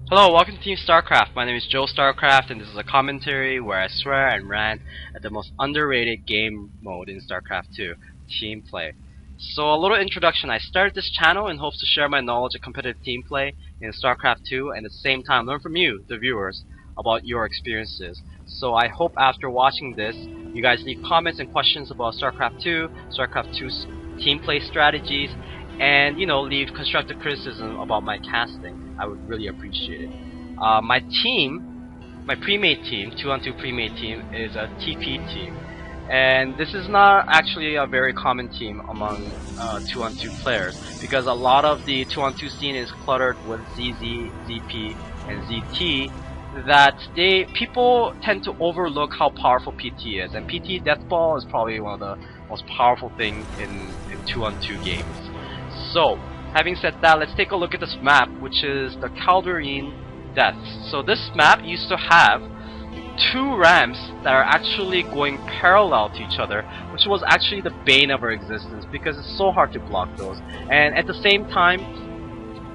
Hello, welcome to Team Starcraft. My name is Joe Starcraft, and this is a commentary where I swear and rant at the most underrated game mode in Starcraft 2, team play. So a little introduction. I started this channel in hopes to share my knowledge of competitive team play in Starcraft 2 and at the same time learn from you, the viewers, about your experiences. So I hope after watching this, you guys leave comments and questions about Starcraft 2, Starcraft 2's team play strategies, and leave constructive criticism about my casting. I would really appreciate it. My team, my pre-made team, 2-on-2 pre-made team, is a TP team, and this is not actually a very common team among 2-on-2 players because a lot of the 2-on-2 scene is cluttered with ZZ, ZP, and ZT. That people tend to overlook how powerful PT is, and PT Deathball is probably one of the most powerful things in 2-on-2 games. So, having said that, let's take a look at this map, which is the Calderine Deaths. So this map used to have two ramps that are actually going parallel to each other, which was actually the bane of our existence because it's so hard to block those. And at the same time,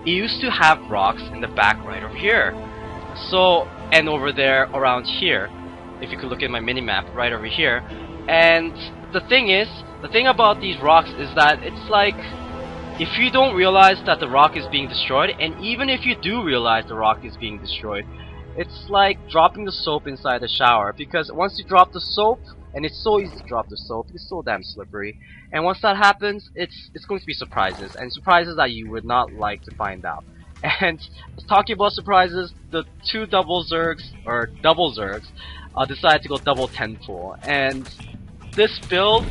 it used to have rocks in the back right over here. So, and over there around here, if you could look at my mini-map right over here. And the thing about these rocks is that it's like, if you don't realize that the rock is being destroyed, and even if you do realize the rock is being destroyed, it's like dropping the soap inside the shower, because once you drop the soap, and it's so easy to drop the soap, it's so damn slippery, and once that happens, it's going to be surprises, and surprises that you would not like to find out. And talking about surprises, the two double zergs decided to go double 10-4, and this build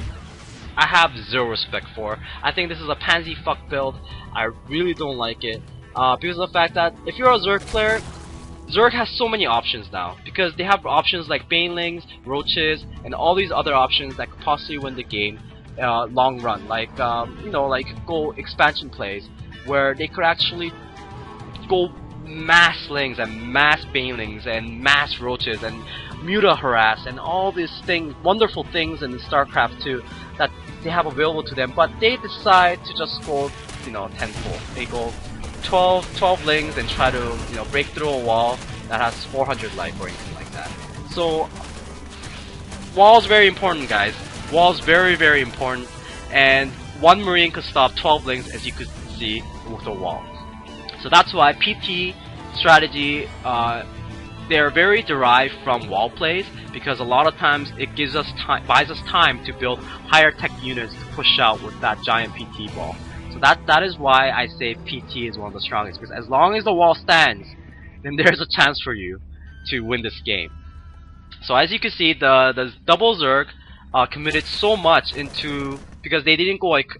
I have zero respect for. I think this is a pansy fuck build. I really don't like it because of the fact that if you're a Zerg player, Zerg has so many options now because they have options like Banelings, Roaches, and all these other options that could possibly win the game long run, like like go expansion plays where they could actually go mass Lings and mass Banelings and mass Roaches and Muta harass and all these things, wonderful things in StarCraft 2 that they have available to them, but they decide to just go 10-4. They go 12 Lings and try to break through a wall that has 400 life or anything like that. So wall's very important, guys. Wall's very important, and one Marine could stop 12 Lings, as you could see, with a wall. So that's why PT strategy, they're very derived from wall plays, because a lot of times it gives us buys us time to build higher tech units to push out with that giant PT ball. So that is why I say PT is one of the strongest, because as long as the wall stands, then there's a chance for you to win this game. So as you can see, the double Zerg committed so much into, because they didn't go like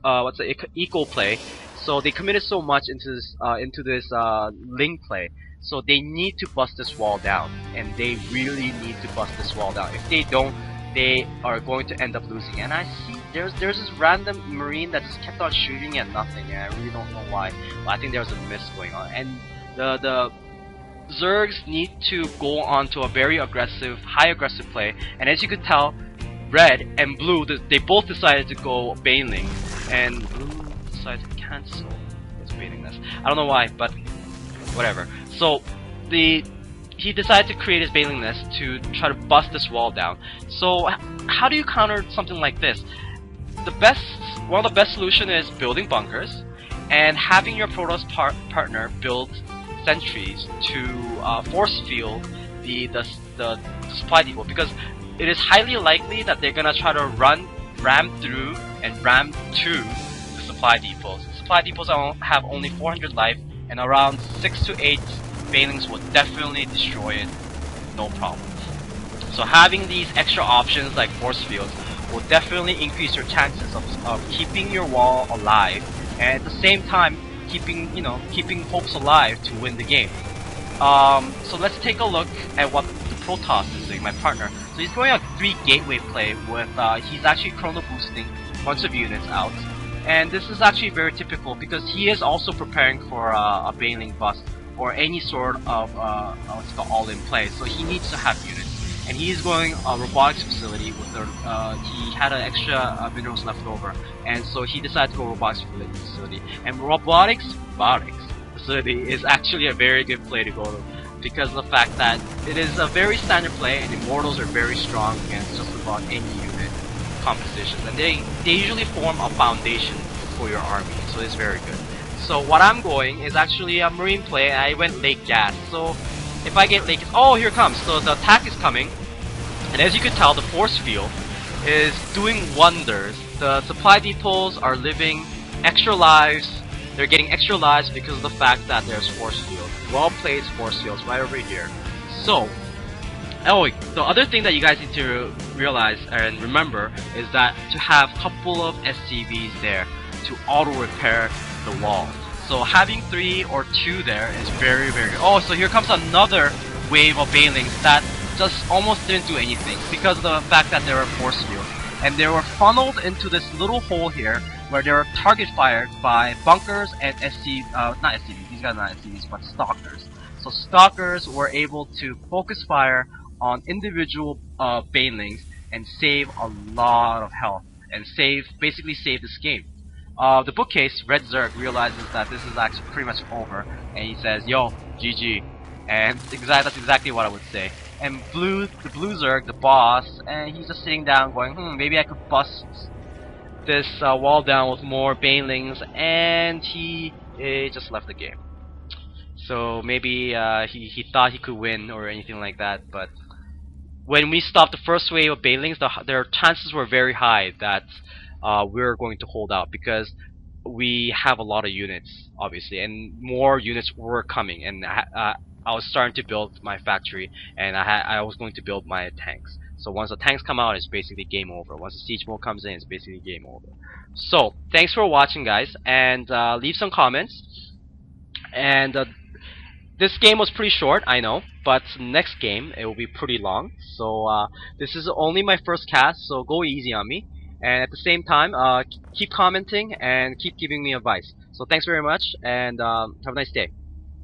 eco play, so they committed so much into this Ling play. So they need to bust this wall down, and they really need to bust this wall down. If they don't, they are going to end up losing. And I see there's this random Marine that just kept on shooting at nothing, and I really don't know why. But I think there's a miss going on, and the Zergs need to go on to a very aggressive, high aggressive play. And as you could tell, red and blue, they both decided to go Baneling, and blue decided to cancel his Baneling nest. I don't know why, but whatever. So he decided to create his Baneling nest to try to bust this wall down. So how do you counter something like this? One of the best solutions is building bunkers and having your Protoss partner build sentries to force field the supply depot, because it is highly likely that they're gonna try to ram through and ram to the supply depots. Supply depots have only 400 life, and around 6 to 8 Banelings will definitely destroy it, no problem. So having these extra options like force fields will definitely increase your chances of keeping your wall alive, and at the same time keeping hopes alive to win the game. So let's take a look at what the Protoss is doing, my partner. So he's going on 3 gateway play with he's actually chrono boosting a bunch of units out. And this is actually very typical because he is also preparing for a Baneling bust or any sort of all-in play. So he needs to have units, and he is going a robotics facility with he had an extra minerals left over, and so he decided to go robotics facility. And robotics, this facility is actually a very good play to go to, because of the fact that it is a very standard play, and Immortals are very strong against just about any unit compositions, and they usually form a foundation for your army, so it's very good. So what I'm going is actually a Marine play, and I went late gas. So if I get late gas, oh, here it comes. So the attack is coming, and as you can tell, the force field is doing wonders. The supply depots are living extra lives. They're getting extra lives because of the fact that there's force field. Well played, force fields right over here. So, oh, the other thing that you guys need to realize and remember is that to have a couple of SCVs there to auto repair the walls. So having 3 or 2 there is very, very good. Oh, so here comes another wave of Banelings that just almost didn't do anything because of the fact that they were force field. And they were funneled into this little hole here where they were target fired by bunkers and not SCVs, these guys are not SCVs, but stalkers. So stalkers were able to focus fire on individual Banelings and save a lot of health and basically save this game. The bookcase, Red Zerg, realizes that this is actually pretty much over, and he says, "Yo, GG," and that's exactly what I would say. And the Blue Zerg, the boss, and he's just sitting down going, maybe I could bust this wall down with more Banelings, and he just left the game. So maybe he thought he could win or anything like that, but when we stopped the first wave of Banelings, their chances were very high that we're going to hold out, because we have a lot of units, obviously, and more units were coming, and I was starting to build my factory, and I was going to build my tanks. So once the tanks come out, it's basically game over. Once the siege mode comes in, it's basically game over. So thanks for watching, guys, and leave some comments. And this game was pretty short, I know, but next game it will be pretty long. So this is only my first cast, so go easy on me. And at the same time, keep commenting and keep giving me advice. So thanks very much, and have a nice day.